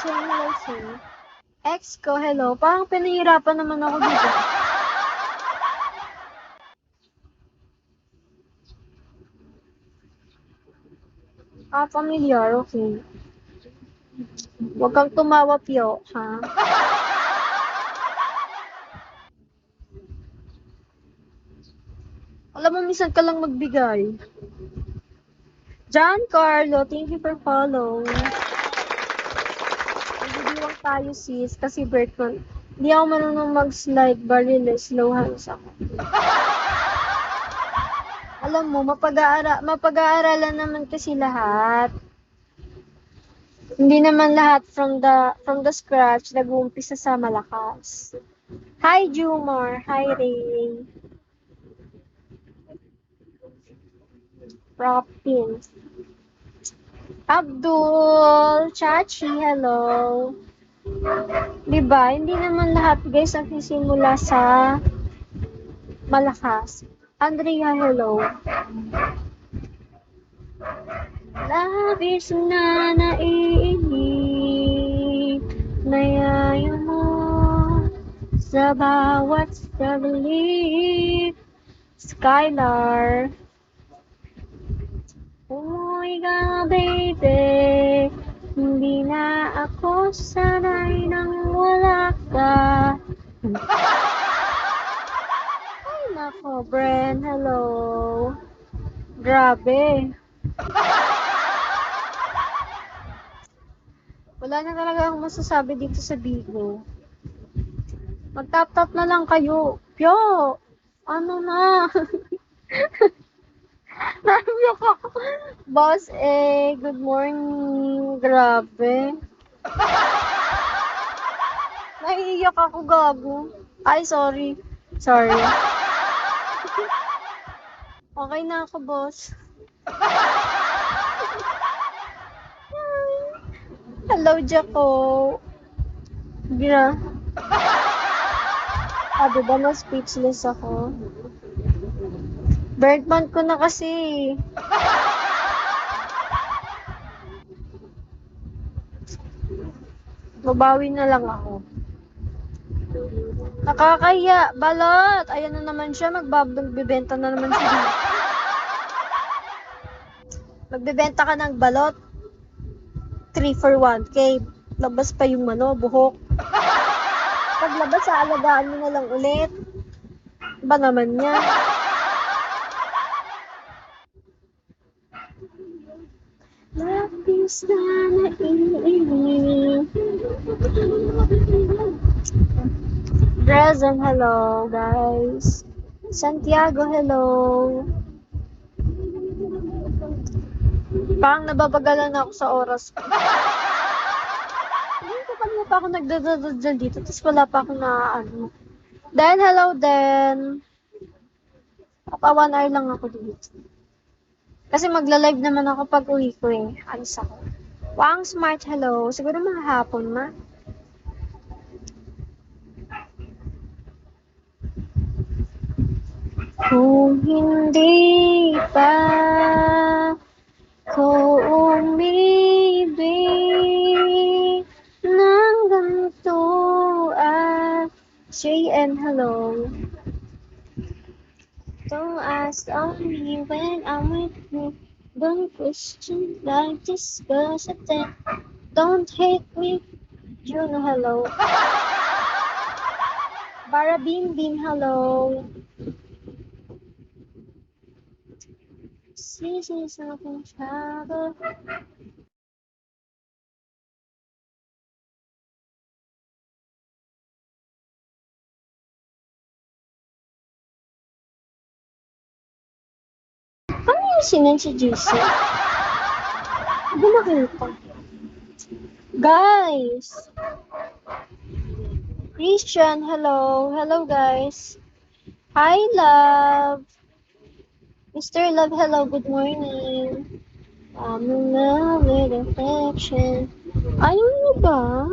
Saying hello, sir. Ex ko, hello. Parang pinahirapan naman ako dito. Familiar, okay. Huwag kang tumawa, Pio, ha? Alam mo, minsan ka lang magbigay. John Carlo, thank you for follow. Magbibiwang tayo, sis, kasi birthday. Hindi ako marunong mag-slide, bariles, slow hands ako. Alam mo, mapag-aaralan naman kasi lahat. Hindi naman lahat from the scratch nag-uumpisa sa malakas. Hi, Jumar. Hi, Ray. Propin. Abdul. Chachi, hello. Diba? Hindi naman lahat, guys, ang sisimula sa malakas. Andrea, hello. Labis na naiinip na yayo mo sa bawat saglit. Skylar. Umuwi ka, baby. Hindi na ako sanay nang wala ka. Ay, nako, Bren. Hello. Grabe. Wala na talaga akong masasabi dito sa Bigo. Mag-tap-tap na lang kayo. Pyo! Ano na? Naiyak ako. Boss good morning. Grabe. Naiiyak ako, gago. Ay, sorry. Sorry. Okay na ako, boss. Hello, Jaco. Gira. Diba na speechless ako? Bird month ko na kasi. Babawi na lang ako. Nakakahiya. Balot! Ayan na naman siya. Magbibenta na naman siya. Magbibenta ka ng balot. 3 for 1K. Labas pa yung buhok. Paglabas, aalagaan mo na lang ulit. Ba naman yan? Lapis na naiinip. Dresden, hello, guys. Santiago, hello. Parang nababagalan ako sa oras ko. Hindi ko kanina pa ako nagdadadadyan dito, tapos wala pa ako na ano. Then, hello, then. Papa, 1 hour lang ako dito. Kasi magla-live naman ako pag uwi ko eh. Alis ako. Wang Smart, hello. Siguro mga hapon ma. Kung hindi pa ko umibig ng ganito at JN, hello. Don't ask on me when I'm with you. Don't question like discuss it then. Don't hate me. Juno, hello. Bara Beam Beam, hello. Seasons of travel. Ano yung sinan si JC? Hindi nakita. Guys! Christian, hello. Hello, guys. Hi, love. Mr. Love, hello. Good morning. I'm in love with affection. Ayaw niyo ba?